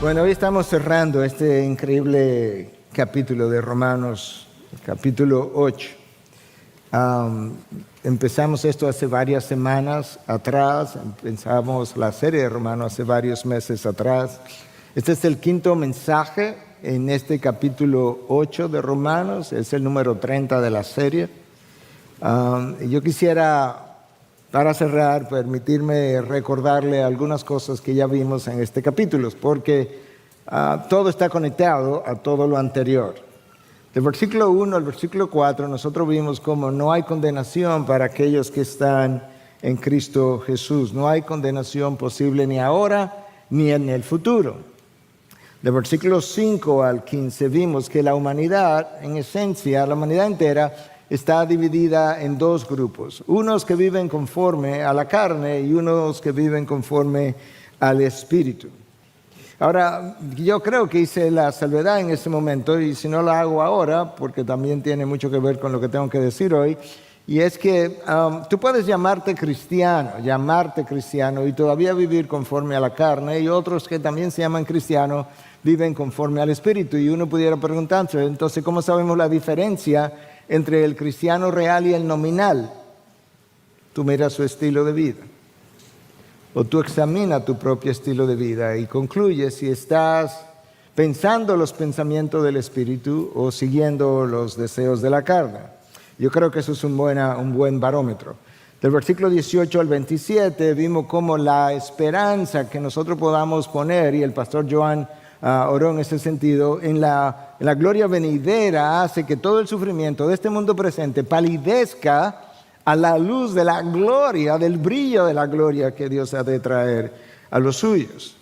Bueno, hoy estamos cerrando este increíble capítulo de Romanos, capítulo 8. Empezamos esto hace varias semanas atrás, empezamos la serie de Romanos hace varios meses atrás. Este es el quinto mensaje en este capítulo 8 de Romanos, es el número 30 de la serie. Yo quisiera, para cerrar, permitirme recordarle algunas cosas que ya vimos en este capítulo, porque todo está conectado a todo lo anterior. Del versículo 1 al versículo 4 nosotros vimos cómo no hay condenación para aquellos que están en Cristo Jesús. No hay condenación posible ni ahora ni en el futuro. Del versículo 5 al 15 vimos que la humanidad, en esencia, la humanidad entera, está dividida en dos grupos. Unos que viven conforme a la carne y unos que viven conforme al Espíritu. Ahora, yo creo que hice la salvedad en este momento, y si no la hago ahora, porque también tiene mucho que ver con lo que tengo que decir hoy, y es que tú puedes llamarte cristiano y todavía vivir conforme a la carne, y otros que también se llaman cristianos viven conforme al Espíritu. Y uno pudiera preguntarse, entonces, ¿cómo sabemos la diferencia entre el cristiano real y el nominal? Tú miras su estilo de vida. O tú examinas tu propio estilo de vida y concluyes si estás pensando los pensamientos del Espíritu o siguiendo los deseos de la carne. Yo creo que eso es un buen barómetro. Del versículo 18 al 27 vimos cómo la esperanza que nosotros podamos poner, y el pastor Joan oró en ese sentido, en la gloria venidera hace que todo el sufrimiento de este mundo presente palidezca a la luz de la gloria, del brillo de la gloria que Dios ha de traer a los suyos.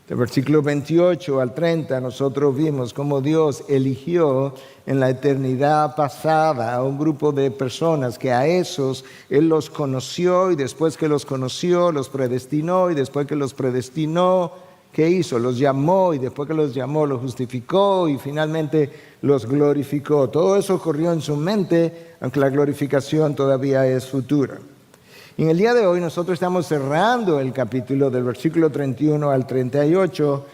Del versículo 28 al 30 nosotros vimos cómo Dios eligió en la eternidad pasada a un grupo de personas que a esos Él los conoció, y después que los conoció los predestinó, y después que los predestinó, ¿qué hizo? Los llamó, y después que los llamó los justificó y finalmente los glorificó. Todo eso ocurrió en su mente, aunque la glorificación todavía es futura. Y en el día de hoy nosotros estamos cerrando el capítulo del versículo 31 al 38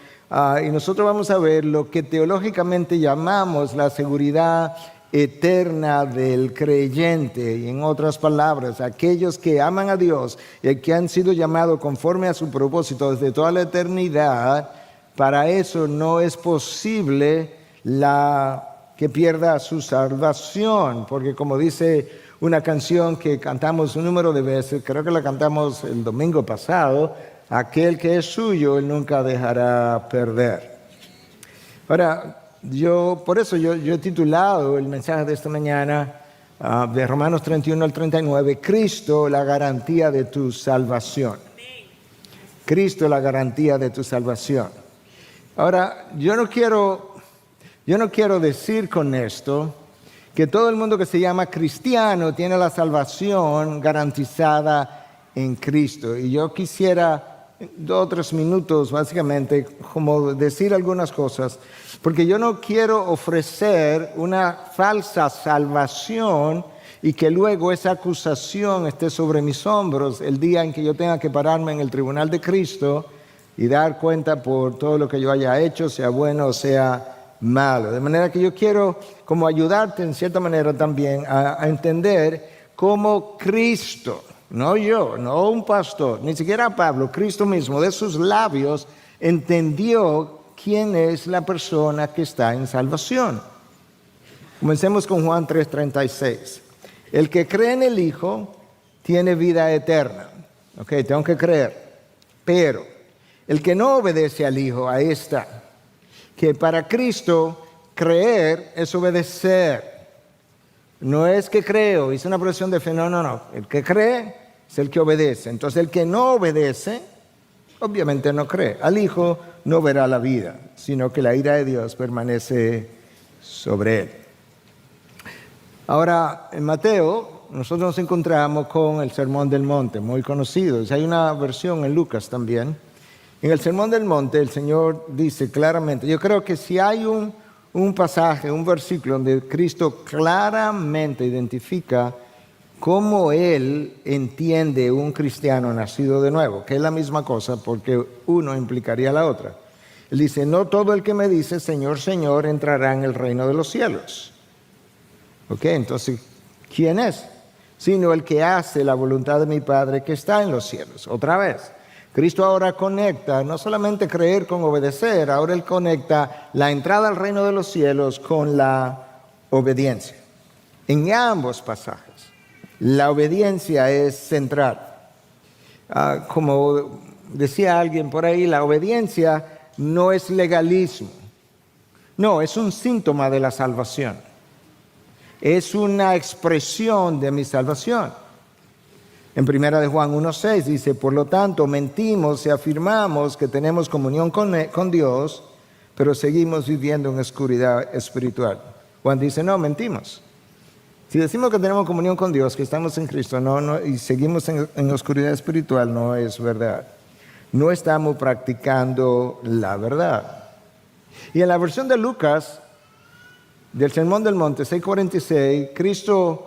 y nosotros vamos a ver lo que teológicamente llamamos la seguridad eterna del creyente. Y en otras palabras, aquellos que aman a Dios y que han sido llamados conforme a su propósito desde toda la eternidad, para eso no es posible que pierda su salvación, porque como dice una canción que cantamos un número de veces, creo que la cantamos el domingo pasado, aquel que es suyo, Él nunca dejará perder. Ahora, por eso yo he titulado el mensaje de esta mañana, de Romanos 31 al 39, Cristo, la garantía de tu salvación. Cristo, la garantía de tu salvación. Ahora, yo no quiero decir con esto que todo el mundo que se llama cristiano tiene la salvación garantizada en Cristo. Y yo quisiera 2 o 3 minutos básicamente como decir algunas cosas, porque yo no quiero ofrecer una falsa salvación y que luego esa acusación esté sobre mis hombros el día en que yo tenga que pararme en el tribunal de Cristo y dar cuenta por todo lo que yo haya hecho, sea bueno o sea malo. De manera que yo quiero como ayudarte en cierta manera también a entender cómo Cristo, no yo, no un pastor, ni siquiera Pablo, Cristo mismo, de sus labios entendió quién es la persona que está en salvación. Comencemos con Juan 3:36. El que cree en el Hijo tiene vida eterna. Ok, tengo que creer. Pero el que no obedece al Hijo, ahí está. Que para Cristo creer es obedecer. No es que creo, hice una profesión de fe, no. El que cree es el que obedece. Entonces el que no obedece, obviamente no cree. Al Hijo no verá la vida, sino que la ira de Dios permanece sobre él. Ahora, en Mateo, nosotros nos encontramos con el Sermón del Monte, muy conocido. Hay una versión en Lucas también. En el Sermón del Monte el Señor dice claramente, yo creo que si hay un pasaje, un versículo donde Cristo claramente identifica cómo Él entiende un cristiano nacido de nuevo, que es la misma cosa porque uno implicaría la otra. Él dice, no todo el que me dice, Señor, Señor, entrará en el reino de los cielos. Ok, entonces, ¿quién es? Sino el que hace la voluntad de mi Padre que está en los cielos. Otra vez, Cristo ahora conecta, no solamente creer con obedecer, ahora Él conecta la entrada al reino de los cielos con la obediencia. En ambos pasajes, la obediencia es central. Como decía alguien por ahí, la obediencia no es legalismo. No, es un síntoma de la salvación. Es una expresión de mi salvación. En 1 de Juan 1:6 dice, por lo tanto, mentimos y afirmamos que tenemos comunión con Dios, pero seguimos viviendo en oscuridad espiritual. Juan dice, no, mentimos. Si decimos que tenemos comunión con Dios, que estamos en Cristo, y seguimos en oscuridad espiritual, no es verdad. No estamos practicando la verdad. Y en la versión de Lucas, del Sermón del Monte 6:46, Cristo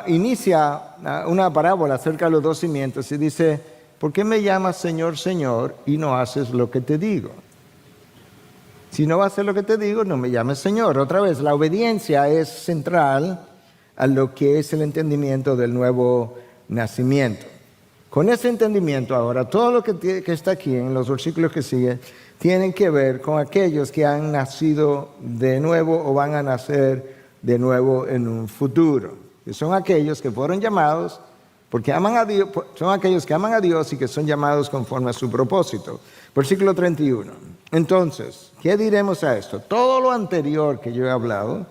inicia una parábola acerca de los dos cimientos y dice, ¿por qué me llamas Señor, Señor y no haces lo que te digo? Si no vas a hacer lo que te digo, no me llames Señor. Otra vez, la obediencia es central a lo que es el entendimiento del nuevo nacimiento. Con ese entendimiento ahora, todo lo que está aquí en los versículos que siguen, tienen que ver con aquellos que han nacido de nuevo o van a nacer de nuevo en un futuro. Que son aquellos que fueron llamados porque aman a Dios, son aquellos que aman a Dios y que son llamados conforme a su propósito. Versículo 31. Entonces, ¿qué diremos a esto? Todo lo anterior que yo he hablado,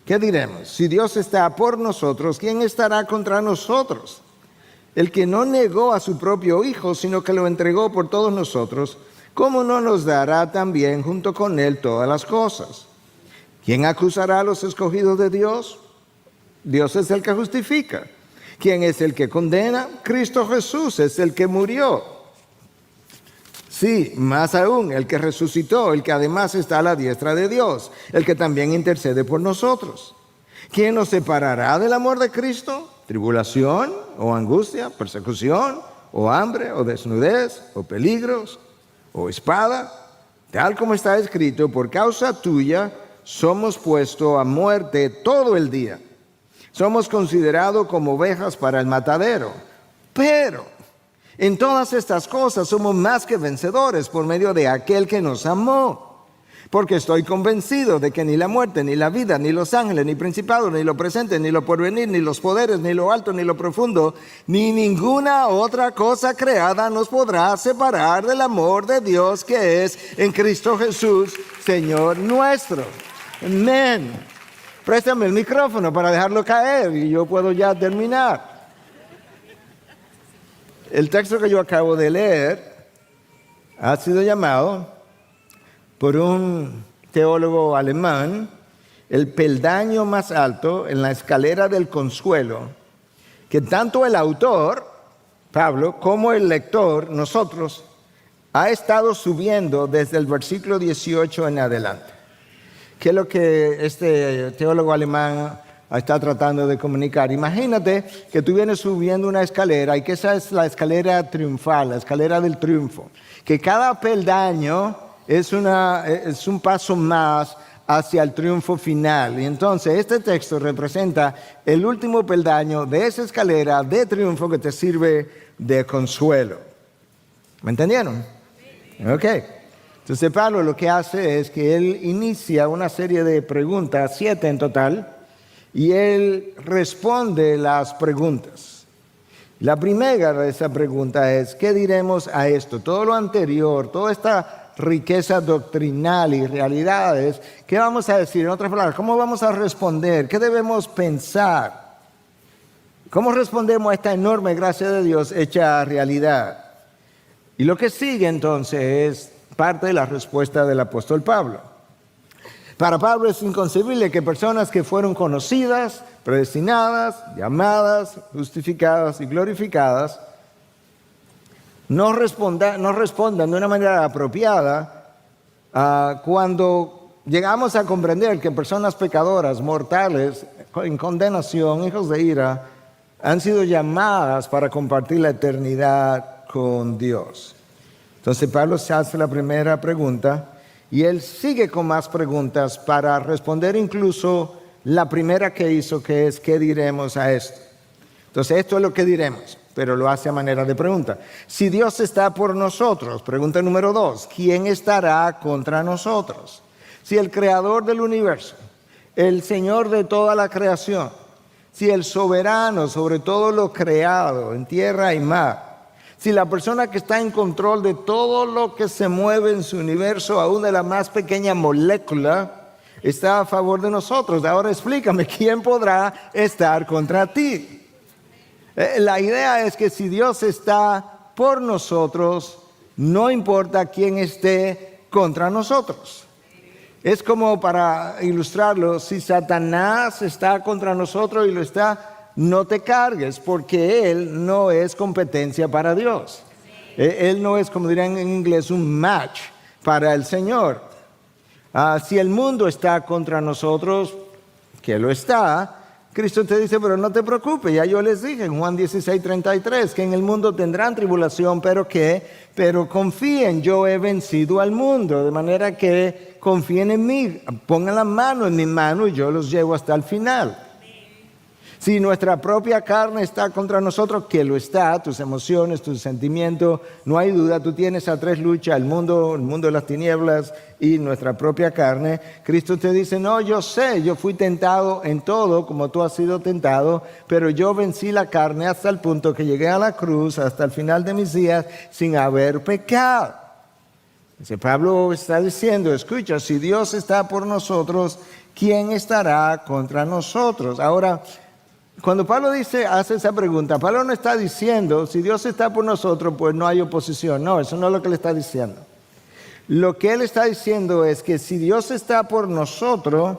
¿qué diremos? Si Dios está por nosotros, ¿quién estará contra nosotros? El que no negó a su propio Hijo, sino que lo entregó por todos nosotros, ¿cómo no nos dará también junto con Él todas las cosas? ¿Quién acusará a los escogidos de Dios? Dios es el que justifica. ¿Quién es el que condena? Cristo Jesús es el que murió. Sí, más aún, el que resucitó, el que además está a la diestra de Dios, el que también intercede por nosotros. ¿Quién nos separará del amor de Cristo? ¿Tribulación o angustia, persecución o hambre o desnudez o peligros o espada? Tal como está escrito, por causa tuya somos puestos a muerte todo el día. Somos considerados como ovejas para el matadero. Pero en todas estas cosas somos más que vencedores por medio de aquel que nos amó. Porque estoy convencido de que ni la muerte, ni la vida, ni los ángeles, ni principados, ni lo presente, ni lo porvenir, ni los poderes, ni lo alto, ni lo profundo, ni ninguna otra cosa creada nos podrá separar del amor de Dios que es en Cristo Jesús, Señor nuestro. Amén. Préstame el micrófono para dejarlo caer y yo puedo ya terminar. El texto que yo acabo de leer ha sido llamado por un teólogo alemán el peldaño más alto en la escalera del consuelo, que tanto el autor, Pablo, como el lector, nosotros, ha estado subiendo desde el versículo 18 en adelante. ¿Qué es lo que este teólogo alemán está tratando de comunicar? Imagínate que tú vienes subiendo una escalera y que esa es la escalera triunfal, la escalera del triunfo. Que cada peldaño es un paso más hacia el triunfo final. Y entonces este texto representa el último peldaño de esa escalera de triunfo que te sirve de consuelo. ¿Me entendieron? Ok. Entonces Pablo lo que hace es que él inicia una serie de preguntas, 7 en total, y él responde las preguntas. La primera de esa pregunta es, ¿qué diremos a esto? Todo lo anterior, toda esta riqueza doctrinal y realidades, ¿qué vamos a decir? En otras palabras, ¿cómo vamos a responder? ¿Qué debemos pensar? ¿Cómo respondemos a esta enorme gracia de Dios hecha realidad? Y lo que sigue entonces es parte de la respuesta del apóstol Pablo. Para Pablo es inconcebible que personas que fueron conocidas, predestinadas, llamadas, justificadas y glorificadas no respondan de una manera apropiada cuando llegamos a comprender que personas pecadoras, mortales, en condenación, hijos de ira, han sido llamadas para compartir la eternidad con Dios. Entonces Pablo se hace la primera pregunta Y él sigue con más preguntas para responder incluso la primera que hizo, que es, ¿qué diremos a esto? Entonces, esto es lo que diremos, pero lo hace a manera de pregunta. Si Dios está por nosotros, pregunta número 2, ¿quién estará contra nosotros? Si el creador del universo, el Señor de toda la creación, si el soberano sobre todo lo creado en tierra y mar, si la persona que está en control de todo lo que se mueve en su universo, aún de la más pequeña molécula, está a favor de nosotros. Ahora explícame, ¿quién podrá estar contra ti? La idea es que si Dios está por nosotros, no importa quién esté contra nosotros. Es como, para ilustrarlo, si Satanás está contra nosotros y lo está, no te cargues, porque él no es competencia para Dios. Él no es, como dirían en inglés, un match para el Señor. Si el mundo está contra nosotros, que lo está, Cristo te dice, pero no te preocupes, ya yo les dije en Juan 16:33, que en el mundo tendrán tribulación, pero confíen, yo he vencido al mundo, de manera que confíen en mí, pongan la mano en mi mano y yo los llevo hasta el final. Si nuestra propia carne está contra nosotros, que lo está, tus emociones, tus sentimientos, no hay duda, tú tienes a 3 luchas, el mundo de las tinieblas y nuestra propia carne. Cristo te dice, no, yo sé, yo fui tentado en todo como tú has sido tentado, pero yo vencí la carne hasta el punto que llegué a la cruz, hasta el final de mis días, sin haber pecado. Entonces, Pablo está diciendo, escucha, si Dios está por nosotros, ¿quién estará contra nosotros? Ahora, cuando Pablo hace esa pregunta, Pablo no está diciendo, si Dios está por nosotros, pues no hay oposición. No, eso no es lo que le está diciendo. Lo que él está diciendo es que si Dios está por nosotros,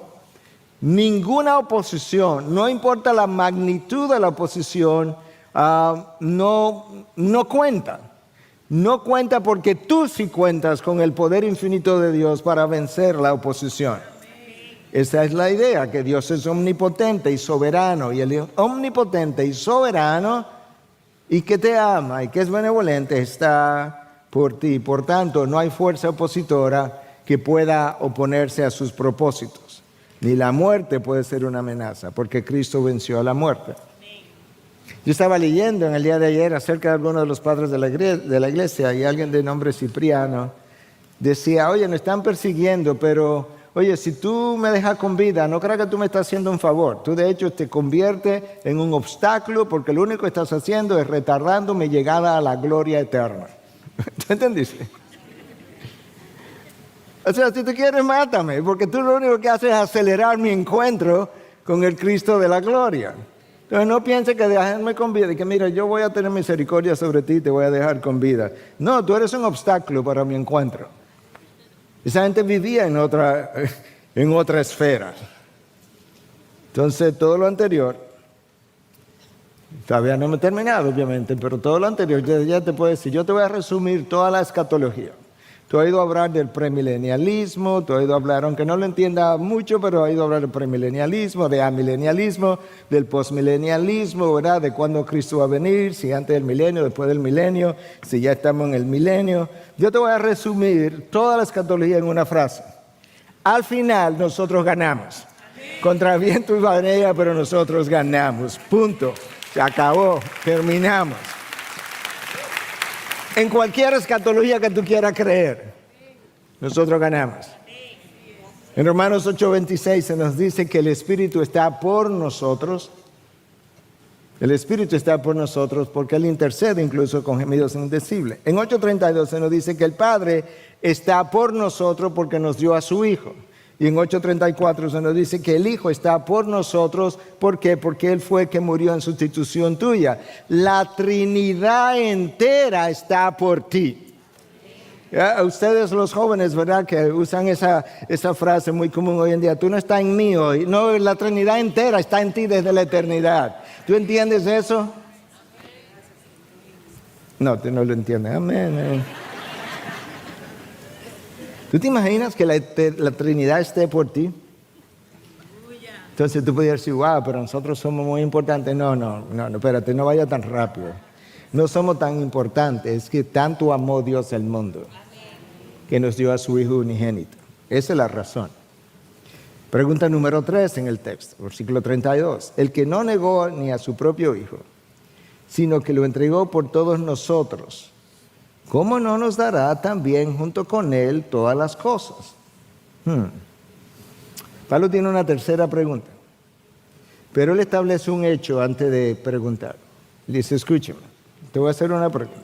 ninguna oposición, no importa la magnitud de la oposición, no cuenta. No cuenta porque tú sí cuentas con el poder infinito de Dios para vencer la oposición. Esa es la idea, que Dios es omnipotente y soberano, y el omnipotente y soberano, y que te ama y que es benevolente, está por ti. Por tanto, no hay fuerza opositora que pueda oponerse a sus propósitos. Ni la muerte puede ser una amenaza, porque Cristo venció a la muerte. Yo estaba leyendo en el día de ayer acerca de algunos de los padres de la iglesia, y alguien de nombre Cipriano decía, oye, nos están persiguiendo, pero oye, si tú me dejas con vida, no creas que tú me estás haciendo un favor. Tú de hecho te conviertes en un obstáculo, porque lo único que estás haciendo es retardando mi llegada a la gloria eterna. ¿Tú entendiste? O sea, si tú quieres, mátame, porque tú lo único que haces es acelerar mi encuentro con el Cristo de la gloria. Entonces no pienses que dejarme con vida y que mira, yo voy a tener misericordia sobre ti y te voy a dejar con vida. No, tú eres un obstáculo para mi encuentro. Esa gente vivía en otra esfera. Entonces, todo lo anterior, todavía no me he terminado, obviamente, pero todo lo anterior, ya te puedo decir, yo te voy a resumir toda la escatología. Tú has oído hablar del premilenialismo, tú has oído hablar, aunque no lo entienda mucho, pero has oído hablar del premilenialismo, de amilenialismo, del postmilenialismo, ¿verdad? De cuándo Cristo va a venir, si antes del milenio, después del milenio, si ya estamos en el milenio. Yo te voy a resumir toda la escatología en una frase. Al final, nosotros ganamos. Contra viento y marea, pero nosotros ganamos. Punto. Se acabó. Terminamos. En cualquier escatología que tú quieras creer, nosotros ganamos. En Romanos 8:26 se nos dice que el Espíritu está por nosotros. El Espíritu está por nosotros porque Él intercede incluso con gemidos indecibles. En 8:32 se nos dice que el Padre está por nosotros porque nos dio a su Hijo. Y en 8:34 se nos dice que el Hijo está por nosotros. ¿Por qué? Porque Él fue que murió en sustitución tuya. La Trinidad entera está por ti. ¿Ya? Ustedes los jóvenes, ¿verdad? Que usan esa frase muy común hoy en día. Tú no estás en mí hoy. No, la Trinidad entera está en ti desde la eternidad. ¿Tú entiendes eso? No, tú no lo entiendes. Amén. ¿Tú te imaginas que la Trinidad esté por ti? Entonces tú podrías decir, wow, pero nosotros somos muy importantes. No, espérate, no vaya tan rápido. No somos tan importantes, es que tanto amó Dios el mundo. que nos dio a su Hijo unigénito. Esa es la razón. Pregunta número 3 en el texto, versículo 32. El que no negó ni a su propio Hijo, sino que lo entregó por todos nosotros, ¿cómo no nos dará también junto con Él todas las cosas? Pablo tiene una tercera pregunta, pero él establece un hecho antes de preguntar. Dice, escúchame, te voy a hacer una pregunta.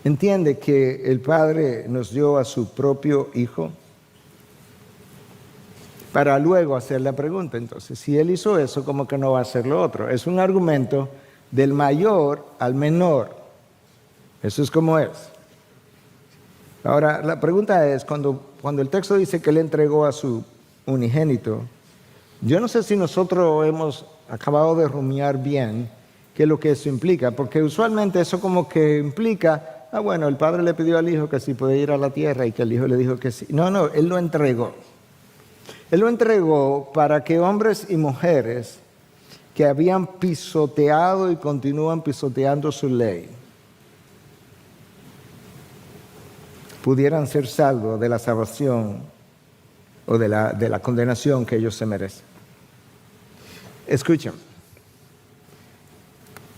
¿Entiende que el Padre nos dio a su propio Hijo? Para luego hacer la pregunta. Entonces, si Él hizo eso, ¿cómo que no va a hacer lo otro? Es un argumento del mayor al menor. Eso es como es. Ahora, la pregunta es, cuando el texto dice que Él entregó a su unigénito, yo no sé si nosotros hemos acabado de rumiar bien qué es lo que eso implica, porque usualmente eso como que implica, bueno, el Padre le pidió al Hijo que si puede ir a la tierra y que el Hijo le dijo que sí. No, Él lo entregó. Él lo entregó para que hombres y mujeres que habían pisoteado y continúan pisoteando su ley pudieran ser salvos de la salvación o de la condenación que ellos se merecen. Escuchen,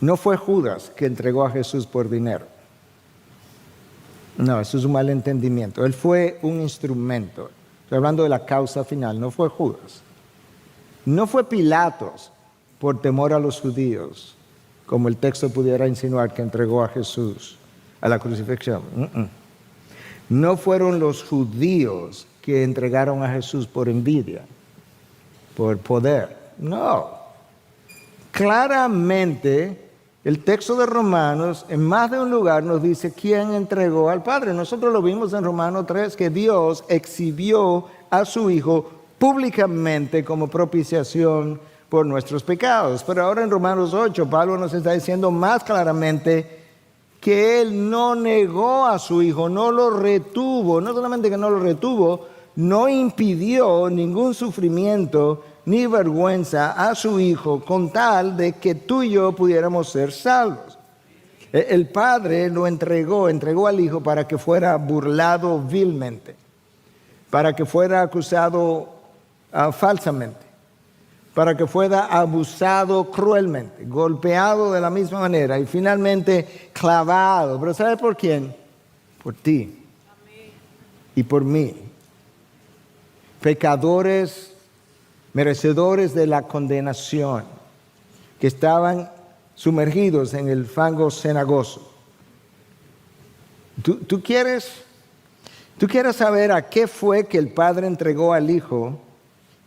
no fue Judas que entregó a Jesús por dinero. No, eso es un malentendimiento. Él fue un instrumento. Estoy hablando de la causa final, no fue Judas. No fue Pilatos por temor a los judíos, como el texto pudiera insinuar que entregó a Jesús a la crucifixión. No fueron los judíos que entregaron a Jesús por envidia, por poder. No. Claramente, el texto de Romanos, en más de un lugar, nos dice quién entregó al Padre. Nosotros lo vimos en Romanos 3, que Dios exhibió a su Hijo públicamente como propiciación por nuestros pecados. Pero ahora en Romanos 8, Pablo nos está diciendo más claramente que Él no negó a su Hijo, no lo retuvo. No solamente que no lo retuvo, no impidió ningún sufrimiento ni vergüenza a su Hijo con tal de que tú y yo pudiéramos ser salvos. El Padre lo entregó al Hijo para que fuera burlado vilmente, para que fuera acusado falsamente, para que fuera abusado cruelmente, golpeado de la misma manera y finalmente clavado. ¿Pero sabe por quién? Por ti y por mí. Pecadores merecedores de la condenación, que estaban sumergidos en el fango cenagoso. ¿Tú quieres saber a qué fue que el Padre entregó al Hijo?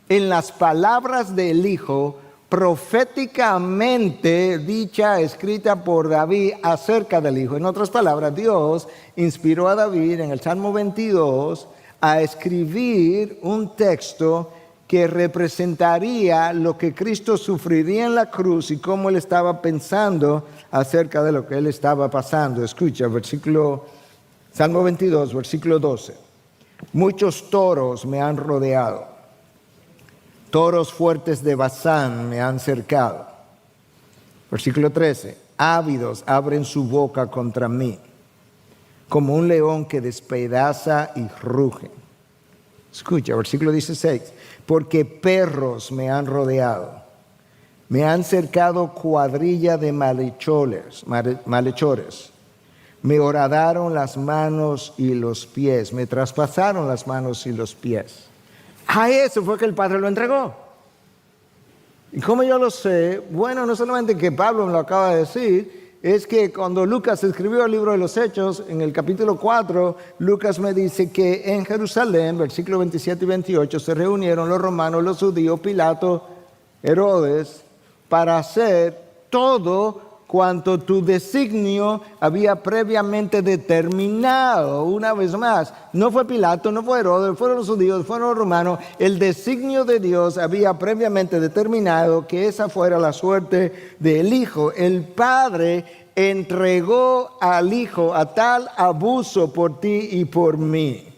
En las palabras del Hijo, proféticamente dicha, escrita por David acerca del Hijo. En otras palabras, Dios inspiró a David en el Salmo 22 a escribir un texto que representaría lo que Cristo sufriría en la cruz y cómo Él estaba pensando acerca de lo que Él estaba pasando. Escucha, Salmo 22, versículo 12. Muchos toros me han rodeado, toros fuertes de Basán me han cercado. Versículo 13. Ávidos abren su boca contra mí, como un león que despedaza y ruge. Escucha, versículo 16. Porque perros me han rodeado, me han cercado cuadrilla de malhechores, me horadaron las manos y los pies, me traspasaron las manos y los pies. A eso fue que el Padre lo entregó. ¿Y cómo yo lo sé? Bueno, no solamente que Pablo me lo acaba de decir, es que cuando Lucas escribió el libro de los Hechos, en el capítulo 4, Lucas me dice que en Jerusalén, versículos 27 y 28, se reunieron los romanos, los judíos, Pilato, Herodes, para hacer todo cuanto tu designio había previamente determinado. Una vez más, no fue Pilato, no fue Herodes, fueron los judíos, fueron los romanos. El designio de Dios había previamente determinado que esa fuera la suerte del Hijo. El Padre entregó al Hijo a tal abuso por ti y por mí.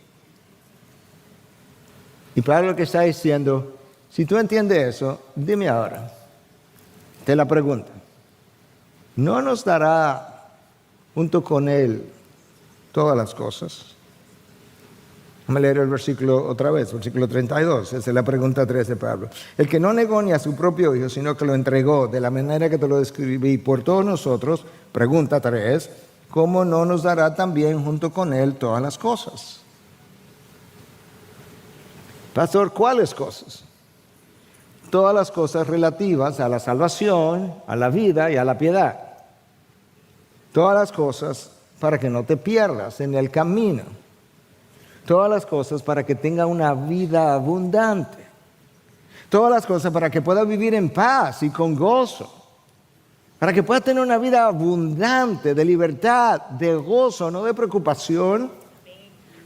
Y Pablo lo que está diciendo, si tú entiendes eso, dime ahora, te la pregunto. ¿No nos dará junto con Él todas las cosas? Vamos a leer el versículo otra vez, versículo 32. Esa es la pregunta 3 de Pablo. El que no negó ni a su propio Hijo, sino que lo entregó de la manera que te lo describí por todos nosotros, pregunta 3, ¿cómo no nos dará también junto con Él todas las cosas? Pastor, ¿cuáles cosas? Todas las cosas relativas a la salvación, a la vida y a la piedad. Todas las cosas para que no te pierdas en el camino. Todas las cosas para que tenga una vida abundante. Todas las cosas para que pueda vivir en paz y con gozo. Para que pueda tener una vida abundante de libertad, de gozo, no de preocupación.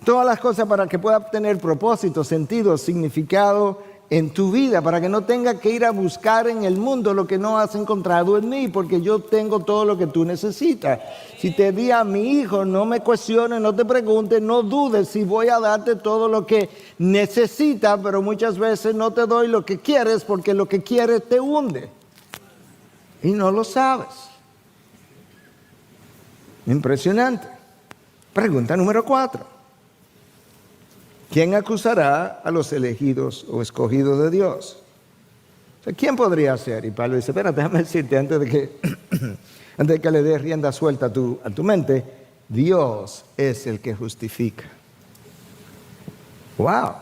Todas las cosas para que pueda tener propósito, sentido, significado en tu vida, para que no tenga que ir a buscar en el mundo lo que no has encontrado en mí, porque yo tengo todo lo que tú necesitas. Si te di a mi hijo, no me cuestiones, no te preguntes, no dudes si voy a darte todo lo que necesitas, pero muchas veces no te doy lo que quieres porque lo que quieres te hunde. Y no lo sabes. Impresionante. Pregunta número 4. ¿Quién acusará a los elegidos o escogidos de Dios? O sea, ¿quién podría ser? Y Pablo dice, espera, déjame decirte antes de que le des rienda suelta a tu mente, Dios es el que justifica. ¡Wow!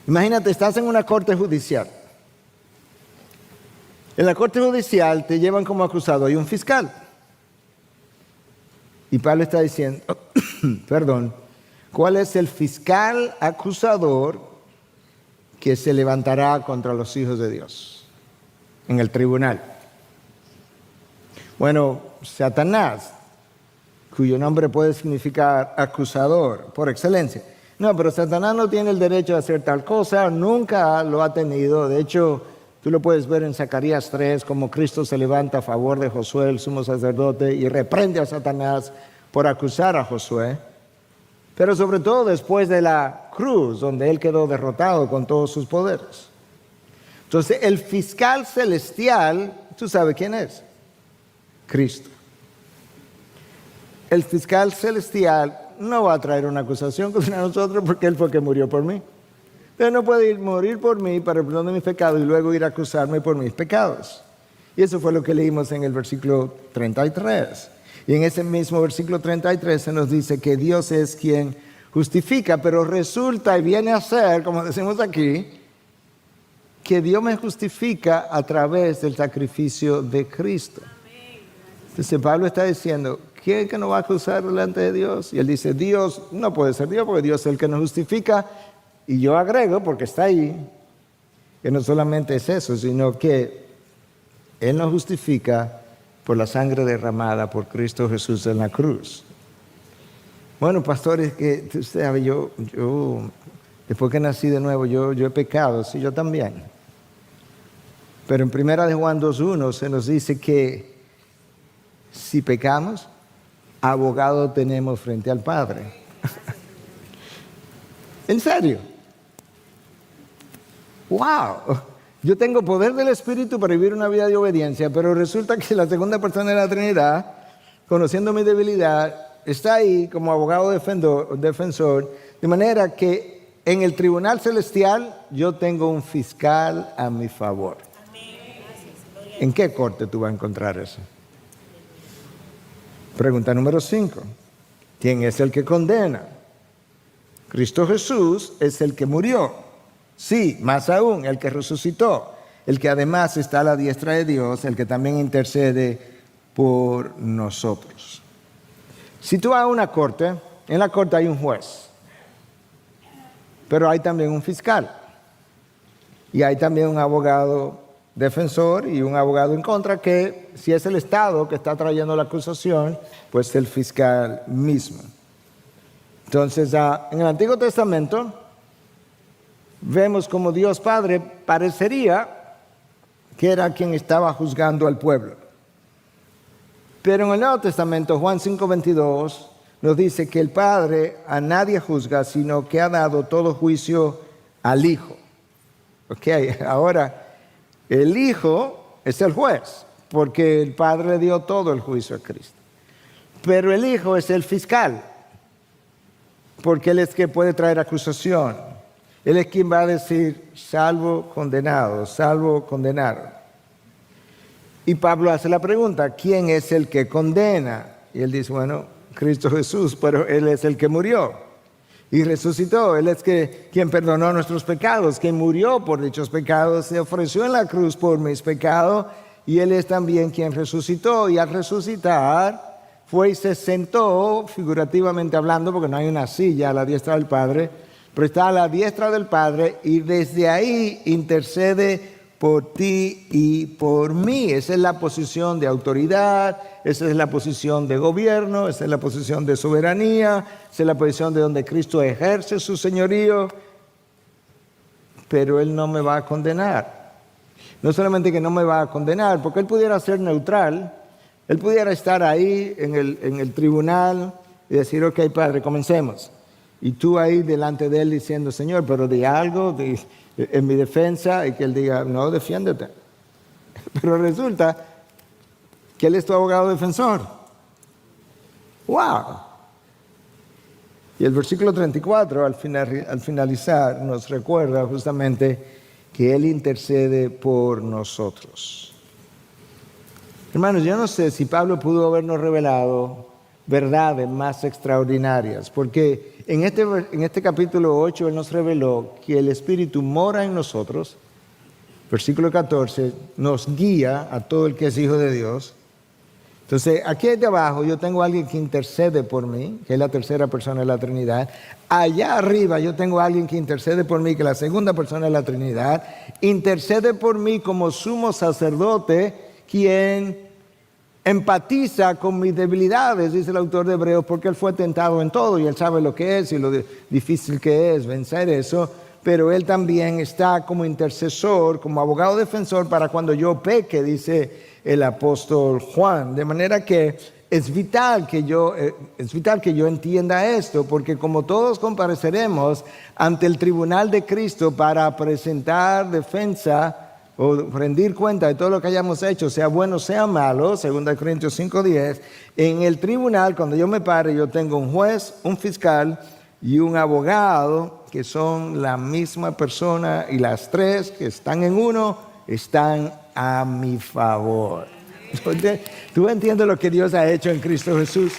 Imagínate, estás en una corte judicial. En la corte judicial te llevan como acusado, hay un fiscal. Y Pablo está diciendo, ¿cuál es el fiscal acusador que se levantará contra los hijos de Dios en el tribunal? Bueno, Satanás, cuyo nombre puede significar acusador por excelencia. No, pero Satanás no tiene el derecho de hacer tal cosa, nunca lo ha tenido. De hecho, tú lo puedes ver en Zacarías 3, como Cristo se levanta a favor de Josué, el sumo sacerdote, y reprende a Satanás por acusar a Josué. Pero sobre todo después de la cruz, donde él quedó derrotado con todos sus poderes. Entonces, el fiscal celestial, ¿tú sabes quién es? Cristo. El fiscal celestial no va a traer una acusación contra nosotros porque él fue el que murió por mí. Entonces no puede morir por mí para el perdón de mis pecados y luego ir a acusarme por mis pecados. Y eso fue lo que leímos en el versículo 33. Y en ese mismo versículo 33 se nos dice que Dios es quien justifica, pero resulta y viene a ser, como decimos aquí, que Dios me justifica a través del sacrificio de Cristo. Entonces Pablo está diciendo, ¿quién es que nos va a acusar delante de Dios? Y él dice, Dios no puede ser Dios, porque Dios es el que nos justifica. Y yo agrego, porque está ahí, que no solamente es eso, sino que Él nos justifica por la sangre derramada por Cristo Jesús en la cruz. Bueno, pastores, que usted sabe, yo después que nací de nuevo, yo he pecado, sí, yo también. Pero en 1 de Juan 2:1 se nos dice que si pecamos, abogado tenemos frente al Padre. ¿En serio? ¡Wow! Yo tengo poder del Espíritu para vivir una vida de obediencia, pero resulta que la segunda persona de la Trinidad, conociendo mi debilidad, está ahí como abogado defensor, de manera que en el tribunal celestial yo tengo un fiscal a mi favor. ¿En qué corte tú vas a encontrar eso? Pregunta número 5. ¿Quién es el que condena? Cristo Jesús es el que murió. Sí, más aún, el que resucitó, el que además está a la diestra de Dios, el que también intercede por nosotros. Si tú vas a una corte, en la corte hay un juez, pero hay también un fiscal, y hay también un abogado defensor y un abogado en contra, que si es el Estado que está trayendo la acusación, pues el fiscal mismo. Entonces, en el Antiguo Testamento vemos como Dios Padre parecería que era quien estaba juzgando al pueblo. Pero en el Nuevo Testamento, Juan 5:22, nos dice que el Padre a nadie juzga, sino que ha dado todo juicio al Hijo. Ok, ahora el Hijo es el juez, porque el Padre le dio todo el juicio a Cristo. Pero el Hijo es el fiscal. porque Él es que puede traer acusación. Él es quien va a decir, salvo, condenado, salvo, condenado. Y Pablo hace la pregunta, ¿quién es el que condena? Y él dice, bueno, Cristo Jesús, pero Él es el que murió y resucitó. Él es quien perdonó nuestros pecados, quien murió por dichos pecados, se ofreció en la cruz por mis pecados, y Él es también quien resucitó. Y al resucitar, fue y se sentó, figurativamente hablando, porque no hay una silla a la diestra del Padre, pero está a la diestra del Padre, y desde ahí intercede por ti y por mí. Esa es la posición de autoridad, esa es la posición de gobierno, esa es la posición de soberanía, esa es la posición de donde Cristo ejerce su señorío. Pero Él no me va a condenar. No solamente que no me va a condenar, porque Él pudiera ser neutral, Él pudiera estar ahí en el tribunal y decir, ok, Padre, comencemos. Y tú ahí delante de Él diciendo, Señor, pero di algo en mi defensa, y que Él diga, no, defiéndete. Pero resulta que Él es tu abogado defensor. ¡Wow! Y el versículo 34, al finalizar, nos recuerda justamente que Él intercede por nosotros. Hermanos, yo no sé si Pablo pudo habernos revelado verdades más extraordinarias, porque en este capítulo 8 Él nos reveló que el Espíritu mora en nosotros. Versículo 14, nos guía a todo el que es hijo de Dios. Entonces, aquí abajo yo tengo a alguien que intercede por mí, que es la tercera persona de la Trinidad. Allá arriba yo tengo a alguien que intercede por mí, que es la segunda persona de la Trinidad. Intercede por mí como sumo sacerdote, quien empatiza con mis debilidades, dice el autor de Hebreos, porque Él fue tentado en todo y Él sabe lo que es y lo difícil que es vencer eso. Pero Él también está como intercesor, como abogado defensor para cuando yo peque, dice el apóstol Juan. De manera que es vital que yo entienda esto, porque como todos compareceremos ante el tribunal de Cristo para presentar defensa o rendir cuenta de todo lo que hayamos hecho, sea bueno, sea malo, 2 Corintios 5:10, en el tribunal, cuando yo me pare, yo tengo un juez, un fiscal y un abogado, que son la misma persona, y las tres que están en uno, están a mi favor. ¿Tú entiendes lo que Dios ha hecho en Cristo Jesús?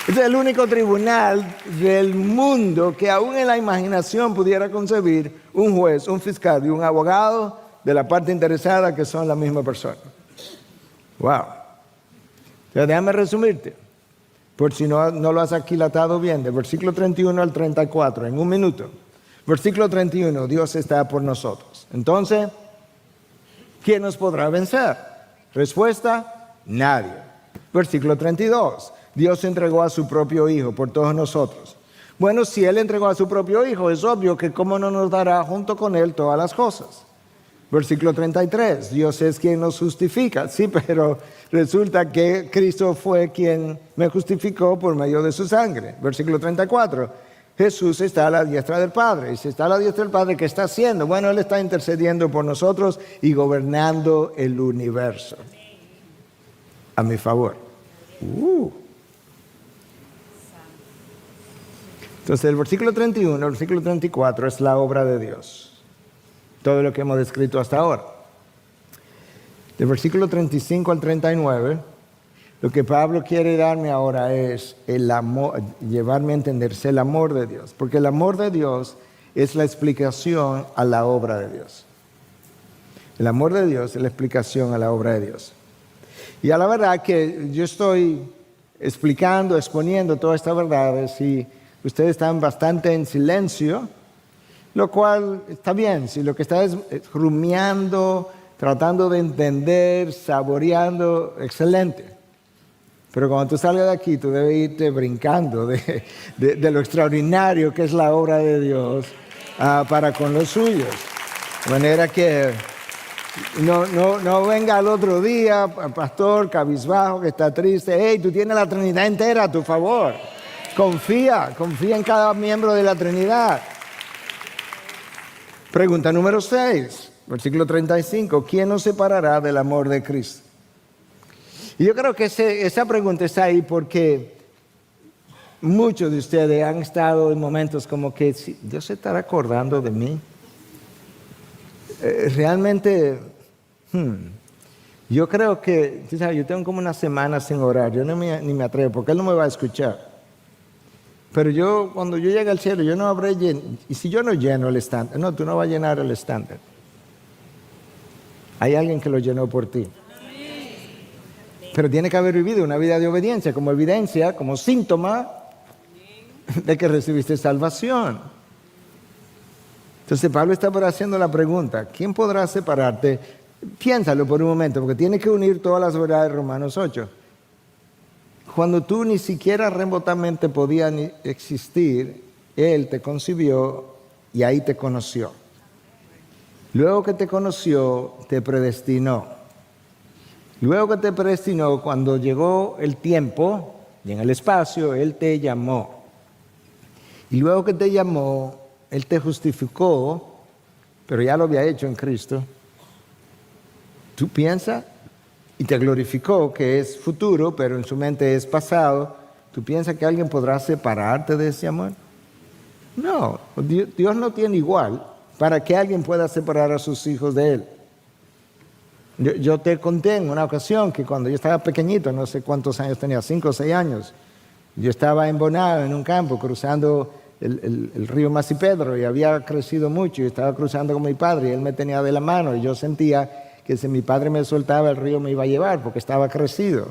Es el único tribunal del mundo que aún en la imaginación pudiera concebir un juez, un fiscal y un abogado de la parte interesada, que son la misma persona. Wow. Pero déjame resumirte, por si no lo has aquilatado bien, del versículo 31 al 34, en un minuto. Versículo 31, Dios está por nosotros. Entonces, ¿quién nos podrá vencer? Respuesta, nadie. Versículo 32, Dios entregó a su propio Hijo por todos nosotros. Bueno, si Él entregó a su propio Hijo, es obvio que cómo no nos dará junto con Él todas las cosas. Versículo 33, Dios es quien nos justifica. Sí, pero resulta que Cristo fue quien me justificó por medio de su sangre. Versículo 34, Jesús está a la diestra del Padre. Y si está a la diestra del Padre, ¿qué está haciendo? Bueno, Él está intercediendo por nosotros y gobernando el universo a mi favor. Entonces, el versículo 31, el versículo 34 es la obra de Dios. Todo lo que hemos descrito hasta ahora. Del versículo 35 al 39, lo que Pablo quiere darme ahora es el amor, llevarme a entenderse el amor de Dios. Porque el amor de Dios es la explicación a la obra de Dios. El amor de Dios es la explicación a la obra de Dios. Y a la verdad que yo estoy explicando, exponiendo todas estas verdades y ustedes están bastante en silencio, lo cual está bien. Si lo que estás es rumiando, tratando de entender, saboreando, excelente. Pero cuando tú salgas de aquí, tú debes irte brincando de lo extraordinario que es la obra de Dios para con los suyos. De manera que no venga al otro día, pastor cabizbajo, que está triste. Hey, tú tienes la Trinidad entera a tu favor. Confía en cada miembro de la Trinidad. Pregunta número 6, versículo 35. ¿Quién nos separará del amor de Cristo? Y yo creo que esa pregunta está ahí porque muchos de ustedes han estado en momentos como que "Sí, Dios se estará acordando de mí". Realmente, yo creo que, tú sabes, yo tengo como una semana sin orar, yo ni me atrevo, porque Él no me va a escuchar. Pero cuando yo llegue al cielo, yo no habré llenado, y si yo no lleno el estándar, no, tú no vas a llenar el estándar. Hay alguien que lo llenó por ti. Pero tiene que haber vivido una vida de obediencia como evidencia, como síntoma de que recibiste salvación. Entonces Pablo está haciendo la pregunta, ¿quién podrá separarte? Piénsalo por un momento, porque tiene que unir todas las verdades de Romanos 8. Cuando tú ni siquiera remotamente podías ni existir, Él te concibió y ahí te conoció. Luego que te conoció, te predestinó. Luego que te predestinó, cuando llegó el tiempo y en el espacio, Él te llamó. Y luego que te llamó, Él te justificó, pero ya lo había hecho en Cristo. Tú piensas y te glorificó, que es futuro, pero en su mente es pasado. ¿Tú piensas que alguien podrá separarte de ese amor? No, Dios no tiene igual para que alguien pueda separar a sus hijos de Él. Yo te conté en una ocasión que cuando yo estaba pequeñito, no sé cuántos años tenía, 5 o 6 años, yo estaba en Bonao, en un campo, cruzando el río Masipedro, y había crecido mucho, y estaba cruzando con mi padre, y él me tenía de la mano, y yo sentía que si mi padre me soltaba, el río me iba a llevar, porque estaba crecido.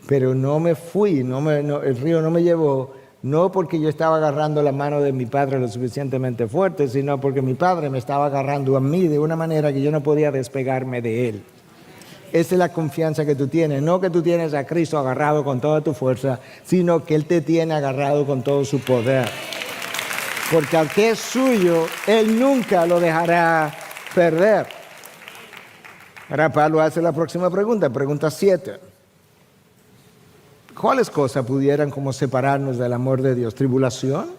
Pero no me fui, el río no me llevó, no porque yo estaba agarrando la mano de mi padre lo suficientemente fuerte, sino porque mi padre me estaba agarrando a mí de una manera que yo no podía despegarme de él. Esa es la confianza que tú tienes, no que tú tienes a Cristo agarrado con toda tu fuerza, sino que Él te tiene agarrado con todo su poder. Porque al que es suyo, Él nunca lo dejará perder. Ahora Pablo hace la próxima pregunta, pregunta 7. ¿Cuáles cosas pudieran como separarnos del amor de Dios? ¿Tribulación?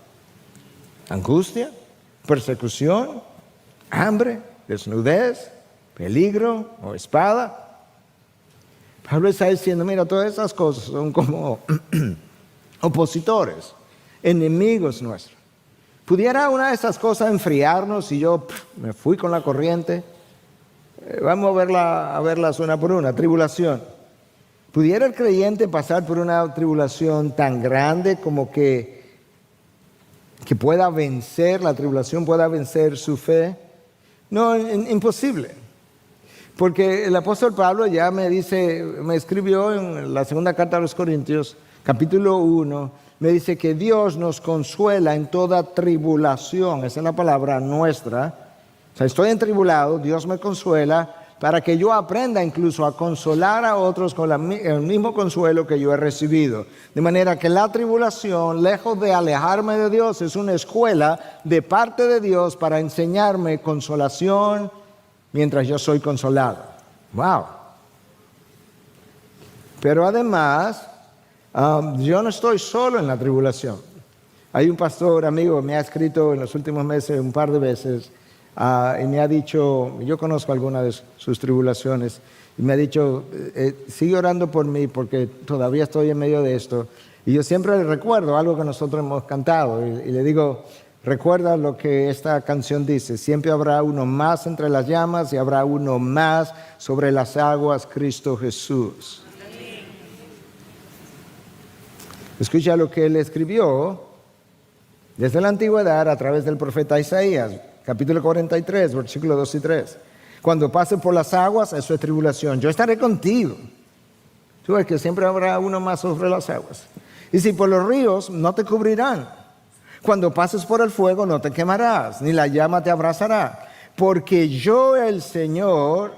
¿Angustia? ¿Persecución? ¿Hambre? ¿Desnudez? ¿Peligro? ¿O espada? Pablo está diciendo, mira, todas esas cosas son como opositores, enemigos nuestros. ¿Pudiera una de esas cosas enfriarnos y yo me fui con la corriente? Vamos a verlas una por una. Tribulación. ¿Pudiera el creyente pasar por una tribulación tan grande como que pueda vencer, la tribulación pueda vencer su fe? No, imposible. Porque el apóstol Pablo ya me escribió en la segunda carta a los Corintios, capítulo 1, me dice que Dios nos consuela en toda tribulación. Esa es la palabra nuestra. O sea, estoy entribulado, Dios me consuela para que yo aprenda incluso a consolar a otros con el mismo consuelo que yo he recibido. De manera que la tribulación, lejos de alejarme de Dios, es una escuela de parte de Dios para enseñarme consolación mientras yo soy consolado. ¡Wow! Pero además, yo no estoy solo en la tribulación. Hay un pastor amigo que me ha escrito en los últimos meses un par de veces y me ha dicho, yo conozco algunas de sus tribulaciones, y me ha dicho, sigue orando por mí porque todavía estoy en medio de esto. Y yo siempre le recuerdo algo que nosotros hemos cantado y le digo, recuerda lo que esta canción dice, siempre habrá uno más entre las llamas y habrá uno más sobre las aguas, Cristo Jesús. Escucha lo que él escribió desde la antigüedad a través del profeta Isaías, capítulo 43, versículos 2 y 3. Cuando pases por las aguas, eso es tribulación. Yo estaré contigo. Tú ves que siempre habrá uno más sobre las aguas. Y si por los ríos, no te cubrirán. Cuando pases por el fuego, no te quemarás, ni la llama te abrazará. Porque yo, el Señor,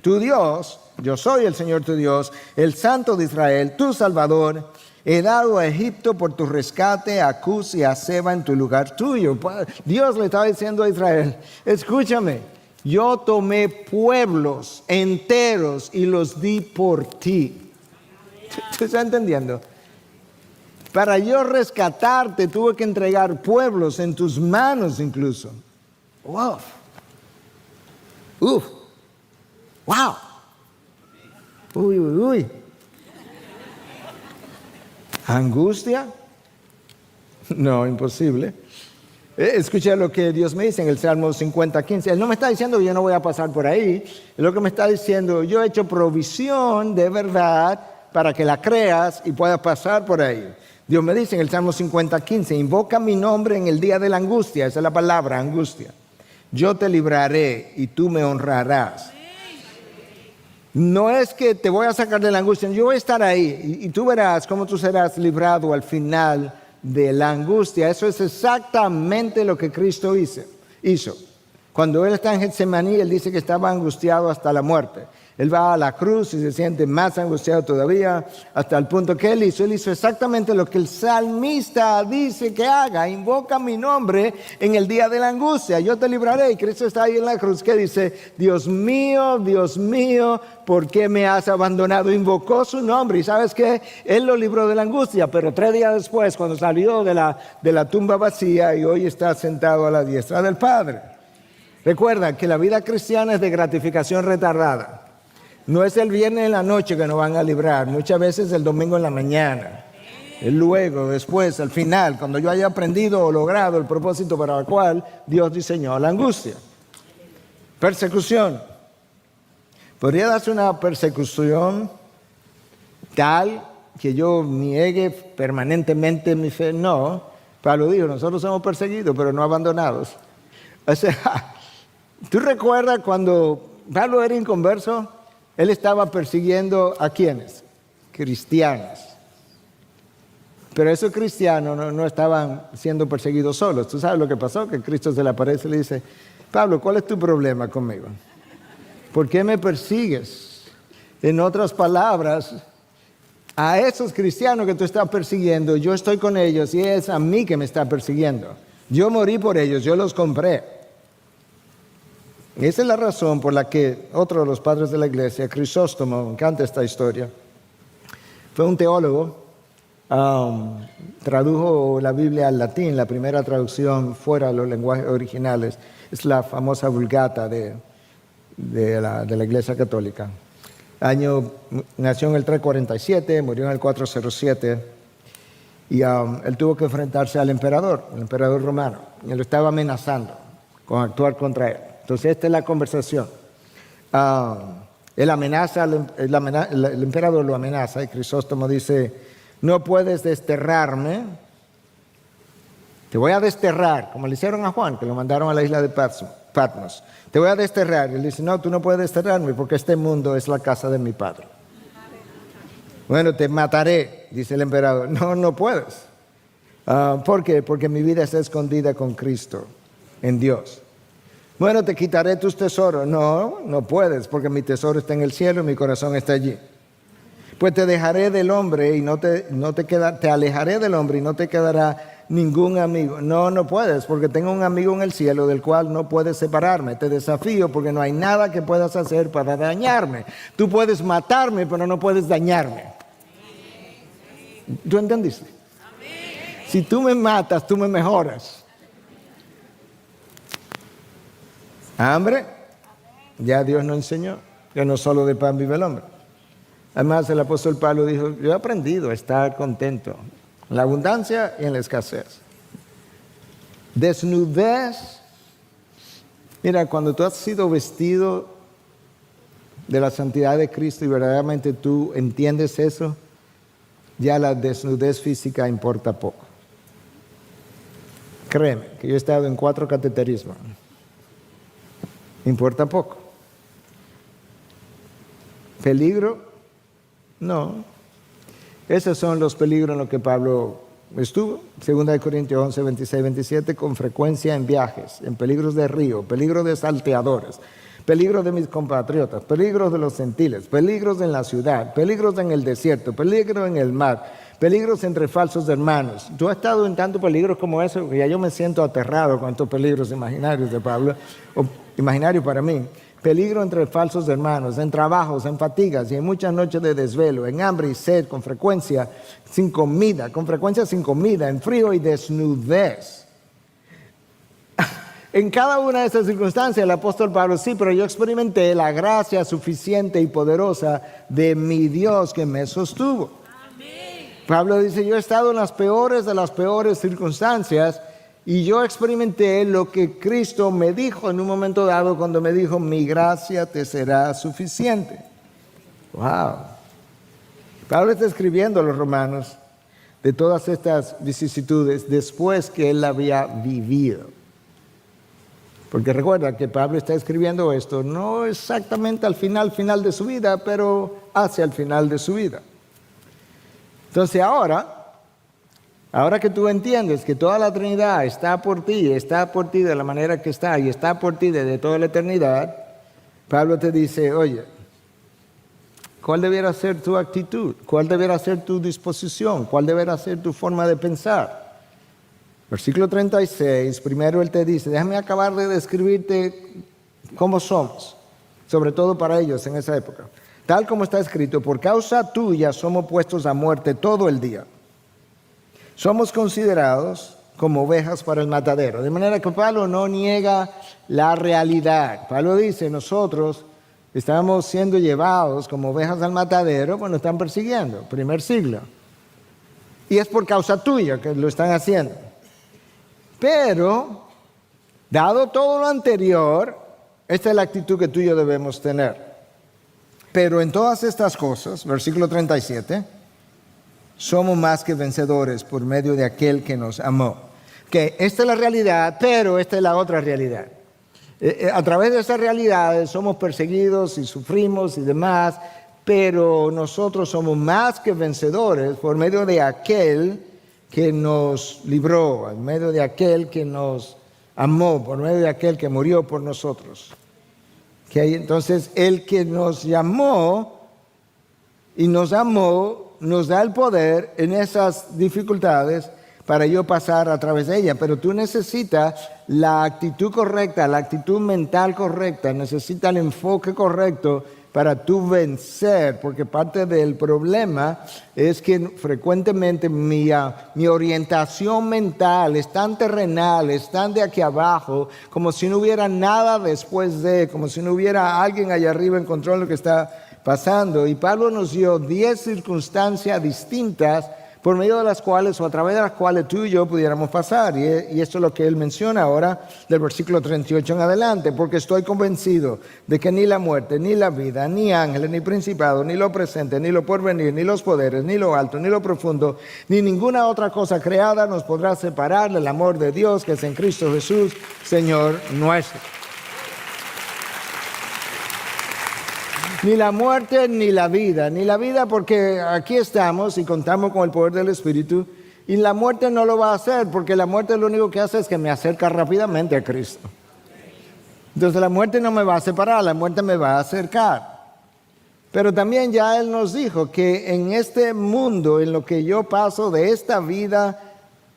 tu Dios, yo soy el Señor tu Dios, el Santo de Israel, tu Salvador, he dado a Egipto por tu rescate, a Cus y a Seba en tu lugar tuyo. Dios le estaba diciendo a Israel, escúchame, yo tomé pueblos enteros y los di por ti. ¿Tú estás entendiendo? Para yo rescatarte tuve que entregar pueblos en tus manos incluso. Wow. Wow. Uy. Angustia, No, imposible. Escucha lo que Dios me dice en el Salmo 50:15. Él no me está diciendo que yo no voy a pasar por ahí. Lo que me está diciendo, yo he hecho provisión de verdad para que la creas y puedas pasar por ahí. Dios me dice en el Salmo 50:15, invoca mi nombre en el día de la angustia. Esa es la palabra, angustia. Yo te libraré y tú me honrarás. No es que te voy a sacar de la angustia, yo voy a estar ahí y tú verás cómo tú serás librado al final de la angustia. Eso es exactamente lo que Cristo hizo. Cuando Él está en Getsemaní, Él dice que estaba angustiado hasta la muerte. Él va a la cruz y se siente más angustiado todavía, hasta el punto que Él hizo exactamente lo que el salmista dice que haga. Invoca mi nombre en el día de la angustia, yo te libraré. Y Cristo está ahí en la cruz que dice, Dios mío, ¿por qué me has abandonado? Invocó su nombre y ¿sabes qué? Él lo libró de la angustia, pero 3 días después, cuando salió de la tumba vacía y hoy está sentado a la diestra del Padre. Recuerda que la vida cristiana es de gratificación retardada. No es el viernes en la noche que nos van a librar, muchas veces el domingo en la mañana. Luego, después, al final, cuando yo haya aprendido o logrado el propósito para el cual Dios diseñó la angustia. Persecución. ¿Podría darse una persecución tal que yo niegue permanentemente mi fe? No. Pablo dijo, nosotros somos perseguidos, pero no abandonados. O sea, ¿tú recuerdas cuando Pablo era inconverso? Él estaba persiguiendo ¿a quiénes? Cristianos. Pero esos cristianos no estaban siendo perseguidos solos. ¿Tú sabes lo que pasó? Que Cristo se le aparece y le dice, Pablo, ¿cuál es tu problema conmigo? ¿Por qué me persigues? En otras palabras, a esos cristianos que tú estás persiguiendo, yo estoy con ellos y es a mí que me está persiguiendo. Yo morí por ellos, yo los compré. Esa es la razón por la que otro de los padres de la iglesia, Crisóstomo, me encanta esta historia, fue un teólogo, tradujo la Biblia al latín, la primera traducción fuera de los lenguajes originales, es la famosa Vulgata de la iglesia católica. Nació en el 347, murió en el 407 y él tuvo que enfrentarse al emperador, el emperador romano, y él lo estaba amenazando con actuar contra él. Entonces esta es la conversación. El emperador lo amenaza y Crisóstomo dice, no puedes desterrarme, te voy a desterrar, como le hicieron a Juan, que lo mandaron a la isla de Patmos. Te voy a desterrar. Y él dice, no, tú no puedes desterrarme porque este mundo es la casa de mi padre. Bueno, te mataré, dice el emperador. No, no puedes. ¿Por qué? Porque mi vida está escondida con Cristo, en Dios. Bueno, te quitaré tus tesoros. No, no puedes, porque mi tesoro está en el cielo y mi corazón está allí. Pues te dejaré del hombre y te alejaré del hombre y no te quedará ningún amigo. No, no puedes, porque tengo un amigo en el cielo del cual no puedes separarme. Te desafío porque no hay nada que puedas hacer para dañarme. Tú puedes matarme, pero no puedes dañarme. ¿Tú entendiste? Si tú me matas, tú me mejoras. ¿Hambre? Ya Dios nos enseñó que no solo de pan vive el hombre. Además, el apóstol Pablo dijo, yo he aprendido a estar contento en la abundancia y en la escasez. Desnudez. Mira, cuando tú has sido vestido de la santidad de Cristo y verdaderamente tú entiendes eso, ya la desnudez física importa poco. Créeme, que yo he estado en 4 cateterismos. Importa poco. ¿Peligro? No. Esos son los peligros en los que Pablo estuvo. 2 Corintios 11, 26, 27, con frecuencia en viajes, en peligros de río, peligros de salteadores, peligros de mis compatriotas, peligros de los gentiles, peligros en la ciudad, peligros en el desierto, peligros en el mar, peligros entre falsos hermanos. Tú has estado en tantos peligros como eso, que ya yo me siento aterrado con estos peligros imaginarios de Pablo, o imaginarios para mí. Peligro entre falsos hermanos, en trabajos, en fatigas y en muchas noches de desvelo, en hambre y sed, con frecuencia sin comida, en frío y desnudez. En cada una de esas circunstancias el apóstol Pablo, sí, pero yo experimenté la gracia suficiente y poderosa de mi Dios que me sostuvo. Amén. Pablo dice, yo he estado en las peores de las peores circunstancias y yo experimenté lo que Cristo me dijo en un momento dado cuando me dijo, mi gracia te será suficiente. Wow. Pablo está escribiendo a los romanos de todas estas vicisitudes después que él había vivido. Porque recuerda que Pablo está escribiendo esto no exactamente al final de su vida, pero hacia el final de su vida. Entonces ahora que tú entiendes que toda la Trinidad está por ti de la manera que está y está por ti desde toda la eternidad, Pablo te dice, oye, ¿cuál debiera ser tu actitud? ¿Cuál debiera ser tu disposición? ¿Cuál debiera ser tu forma de pensar? Versículo 36, primero él te dice, déjame acabar de describirte cómo somos, sobre todo para ellos en esa época. Tal como está escrito, por causa tuya somos puestos a muerte todo el día. Somos considerados como ovejas para el matadero. De manera que Pablo no niega la realidad. Pablo dice, nosotros estamos siendo llevados como ovejas al matadero, pues nos están persiguiendo, primer siglo. Y es por causa tuya que lo están haciendo. Pero, dado todo lo anterior, esta es la actitud que tú y yo debemos tener. Pero en todas estas cosas, versículo 37, somos más que vencedores por medio de aquel que nos amó. Que esta es la realidad, pero esta es la otra realidad. A través de esas realidades somos perseguidos y sufrimos y demás, pero nosotros somos más que vencedores por medio de aquel que nos libró, por medio de aquel que nos amó, por medio de aquel que murió por nosotros. Entonces, el que nos llamó y nos amó, nos da el poder en esas dificultades para yo pasar a través de ella. Pero tú necesitas la actitud correcta, la actitud mental correcta, necesitas el enfoque correcto para tú vencer, porque parte del problema es que frecuentemente mi orientación mental es tan terrenal, es tan de aquí abajo, como si no hubiera nada después de, como si no hubiera alguien allá arriba en control de lo que está pasando. Y Pablo nos dio 10 circunstancias distintas por medio de las cuales o a través de las cuales tú y yo pudiéramos pasar. Y esto es lo que él menciona ahora del versículo 38 en adelante. Porque estoy convencido de que ni la muerte, ni la vida, ni ángeles, ni principados, ni lo presente, ni lo porvenir, ni los poderes, ni lo alto, ni lo profundo, ni ninguna otra cosa creada nos podrá separar del amor de Dios que es en Cristo Jesús, Señor nuestro. Ni la muerte ni la vida porque aquí estamos y contamos con el poder del Espíritu y la muerte no lo va a hacer porque la muerte lo único que hace es que me acerca rápidamente a Cristo. Entonces la muerte no me va a separar, la muerte me va a acercar. Pero también ya Él nos dijo que en este mundo, en lo que yo paso de esta vida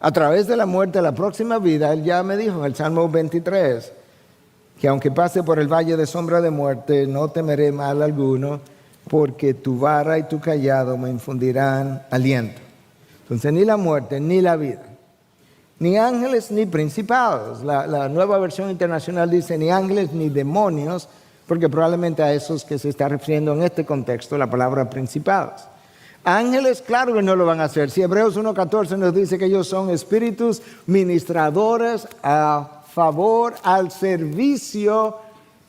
a través de la muerte a la próxima vida, Él ya me dijo en el Salmo 23, que aunque pase por el valle de sombra de muerte, no temeré mal alguno, porque tu vara y tu cayado me infundirán aliento. Entonces, ni la muerte, ni la vida, ni ángeles, ni principados. La nueva versión internacional dice ni ángeles, ni demonios, porque probablemente a esos que se está refiriendo en este contexto la palabra principados. Ángeles, claro que no lo van a hacer. Si Hebreos 1:14 nos dice que ellos son espíritus ministradores a favor, al servicio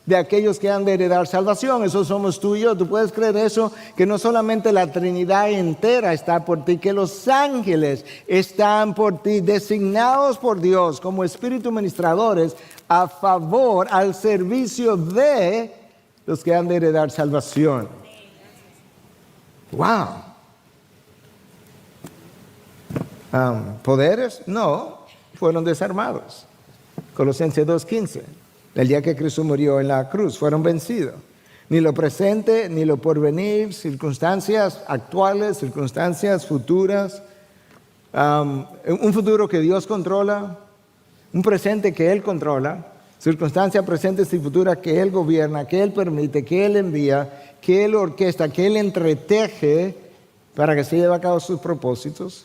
de aquellos que han de heredar salvación. Eso somos tú y yo. Tú puedes creer eso, que no solamente la Trinidad entera está por ti, que los ángeles están por ti, designados por Dios como espíritus ministradores a favor, al servicio de los que han de heredar salvación. ¡Wow! ¿Poderes? No, fueron desarmados. Colosenses 2:15, el día que Cristo murió en la cruz, fueron vencidos. Ni lo presente, ni lo porvenir, circunstancias actuales, circunstancias futuras, un futuro que Dios controla, un presente que Él controla, circunstancias presentes y futuras que Él gobierna, que Él permite, que Él envía, que Él orquesta, que Él entreteje para que se lleve a cabo sus propósitos.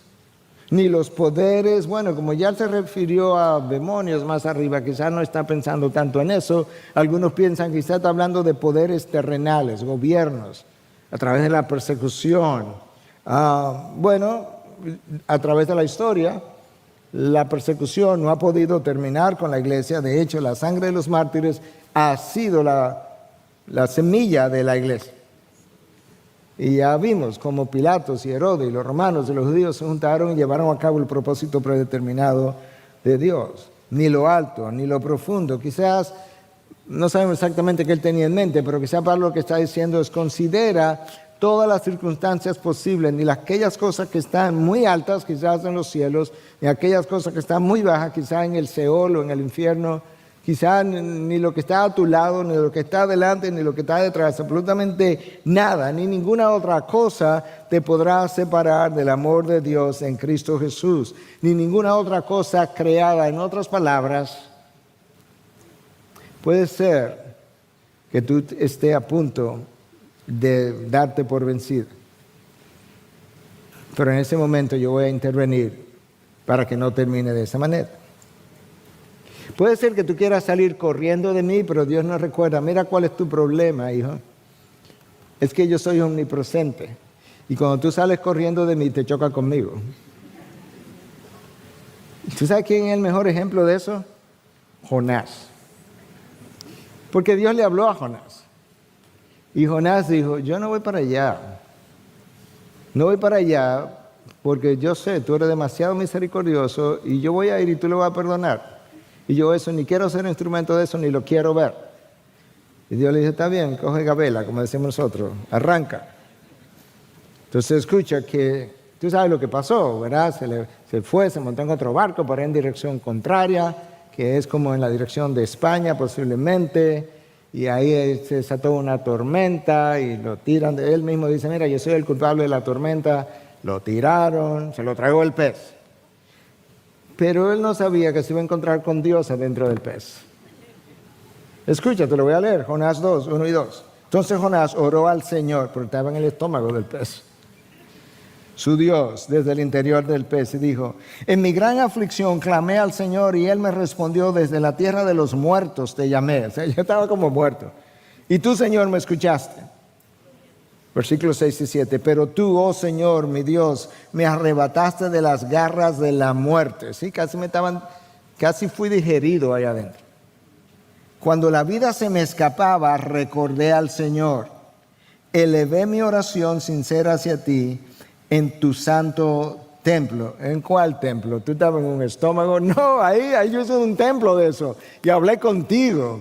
Ni los poderes, bueno, como ya se refirió a demonios más arriba, quizás no está pensando tanto en eso. Algunos piensan que quizás está hablando de poderes terrenales, gobiernos, a través de la persecución. a través de la historia, la persecución no ha podido terminar con la iglesia. De hecho, la sangre de los mártires ha sido la semilla de la iglesia. Y ya vimos cómo Pilatos y Herodes y los romanos y los judíos se juntaron y llevaron a cabo el propósito predeterminado de Dios. Ni lo alto, ni lo profundo. Quizás, no sabemos exactamente qué él tenía en mente, pero quizás Pablo lo que está diciendo es: considera todas las circunstancias posibles, ni aquellas cosas que están muy altas, quizás en los cielos, ni aquellas cosas que están muy bajas, quizás en el Seol o en el infierno, quizás ni lo que está a tu lado, ni lo que está delante, ni lo que está detrás, absolutamente nada, ni ninguna otra cosa te podrá separar del amor de Dios en Cristo Jesús, ni ninguna otra cosa creada. En otras palabras, puede ser que tú estés a punto de darte por vencido, pero en ese momento yo voy a intervenir para que no termine de esa manera. Puede ser que tú quieras salir corriendo de mí, pero Dios nos recuerda: mira cuál es tu problema, hijo. Es que yo soy omnipresente, y cuando tú sales corriendo de mí te choca conmigo. ¿Tú sabes quién es el mejor ejemplo de eso? Jonás. Porque Dios le habló a Jonás. Y Jonás dijo: yo no voy para allá. No voy para allá porque yo sé, tú eres demasiado misericordioso y yo voy a ir y tú lo vas a perdonar. Y yo eso, ni quiero ser instrumento de eso, ni lo quiero ver. Y Dios le dice: está bien, coge gabela, como decimos nosotros, arranca. Entonces escucha que tú sabes lo que pasó, ¿verdad? Se fue, se montó en otro barco, por ahí en dirección contraria, que es como en la dirección de España posiblemente. Y ahí se desató una tormenta y lo tiran. Él mismo dice: mira, yo soy el culpable de la tormenta. Lo tiraron, se lo tragó el pez. Pero él no sabía que se iba a encontrar con Dios adentro del pez. Escucha, te lo voy a leer, Jonás 2, 1 y 2. Entonces Jonás oró al Señor, porque estaba en el estómago del pez, su Dios, desde el interior del pez, y dijo: en mi gran aflicción clamé al Señor, y Él me respondió: desde la tierra de los muertos te llamé. O sea, yo estaba como muerto. Y tú, Señor, me escuchaste. Versículos 6 y 7. Pero tú, oh Señor, mi Dios, me arrebataste de las garras de la muerte. Sí, casi fui digerido allá adentro. Cuando la vida se me escapaba, recordé al Señor. Elevé mi oración sincera hacia ti en tu santo templo. ¿En cuál templo? ¿Tú estabas en un estómago? No, ahí yo hice un templo de eso. Y hablé contigo.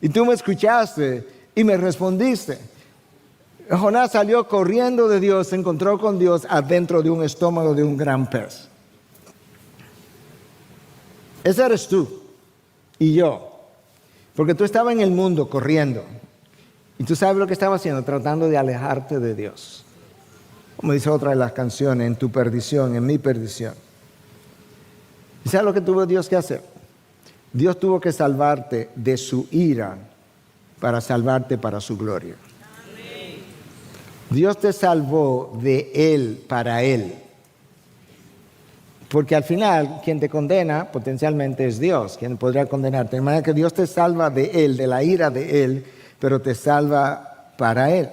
Y tú me escuchaste y me respondiste. Jonás salió corriendo de Dios, se encontró con Dios adentro de un estómago de un gran pez. Ese eres tú y yo. Porque tú estabas en el mundo corriendo. Y tú sabes lo que estaba haciendo, tratando de alejarte de Dios. Como dice otra de las canciones: en tu perdición, en mi perdición. ¿Y sabes lo que tuvo Dios que hacer? Dios tuvo que salvarte de su ira para salvarte para su gloria. Dios te salvó de Él para Él. Porque al final, quien te condena potencialmente es Dios, quien podrá condenarte. De manera que Dios te salva de Él, de la ira de Él, pero te salva para Él.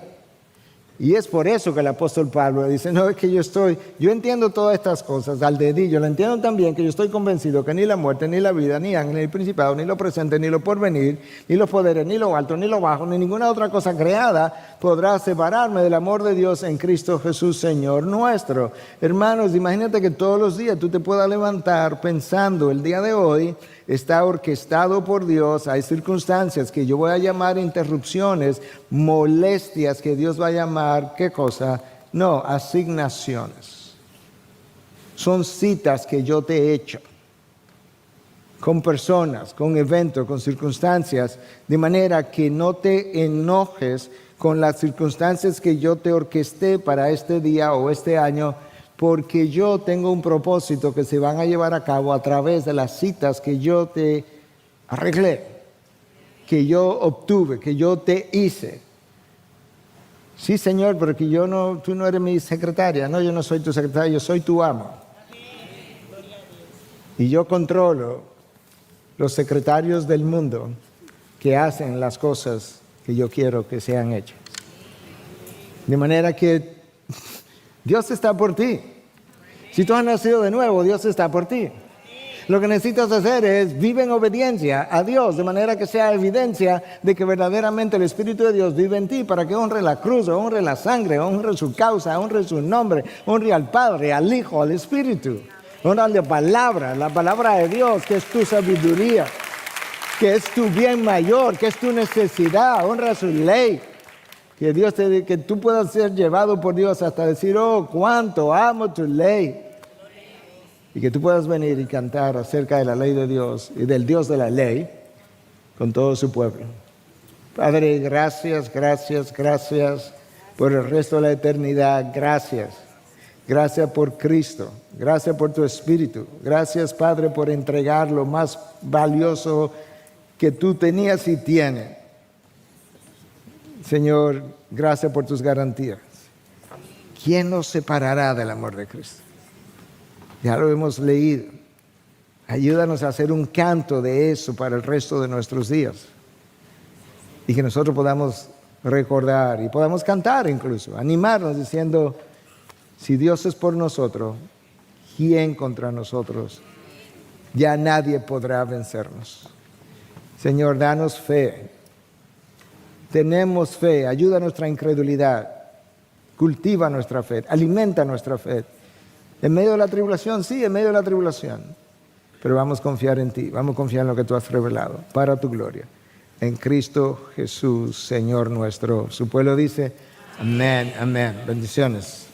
Y es por eso que el apóstol Pablo dice: no, es que yo entiendo todas estas cosas al dedillo, lo entiendo también, que yo estoy convencido que ni la muerte, ni la vida, ni ángeles, ni principado, ni lo presente, ni lo porvenir, ni los poderes, ni lo alto, ni lo bajo, ni ninguna otra cosa creada podrá separarme del amor de Dios en Cristo Jesús, Señor nuestro. Hermanos, imagínate que todos los días tú te puedas levantar pensando: el día de hoy está orquestado por Dios. Hay circunstancias que yo voy a llamar interrupciones, molestias que Dios va a llamar, ¿qué cosa? No, asignaciones. Son citas que yo te he hecho con personas, con eventos, con circunstancias, de manera que no te enojes con las circunstancias que yo te orquesté para este día o este año, porque yo tengo un propósito que se van a llevar a cabo a través de las citas que yo te arreglé, que yo obtuve, que yo te hice. Sí, Señor, pero que tú no eres mi secretaria. No, yo no soy tu secretaria, yo soy tu amo. Y yo controlo los secretarios del mundo que hacen las cosas que yo quiero que sean hechas. De manera que Dios está por ti. Si tú has nacido de nuevo, Dios está por ti. Lo que necesitas hacer es vivir en obediencia a Dios, de manera que sea evidencia de que verdaderamente el Espíritu de Dios vive en ti, para que honre la cruz, honre la sangre, honre su causa, honre su nombre, honre al Padre, al Hijo, al Espíritu. Honra la palabra de Dios, que es tu sabiduría, que es tu bien mayor, que es tu necesidad. Honra su ley. Que tú puedas ser llevado por Dios hasta decir, oh, cuánto amo tu ley. Y que tú puedas venir y cantar acerca de la ley de Dios y del Dios de la ley con todo su pueblo. Padre, gracias, gracias, gracias por el resto de la eternidad. Gracias. Gracias por Cristo. Gracias por tu Espíritu. Gracias, Padre, por entregar lo más valioso que tú tenías y tienes. Señor, gracias por tus garantías. ¿Quién nos separará del amor de Cristo? Ya lo hemos leído. Ayúdanos a hacer un canto de eso para el resto de nuestros días. Y que nosotros podamos recordar y podamos cantar incluso, animarnos diciendo, si Dios es por nosotros, ¿quién contra nosotros? Ya nadie podrá vencernos. Señor, danos fe. Tenemos fe, ayuda nuestra incredulidad, cultiva nuestra fe, alimenta nuestra fe. En medio de la tribulación, sí, en medio de la tribulación. Pero vamos a confiar en ti, vamos a confiar en lo que tú has revelado, para tu gloria. En Cristo Jesús, Señor nuestro. Su pueblo dice, amén, amén. Bendiciones.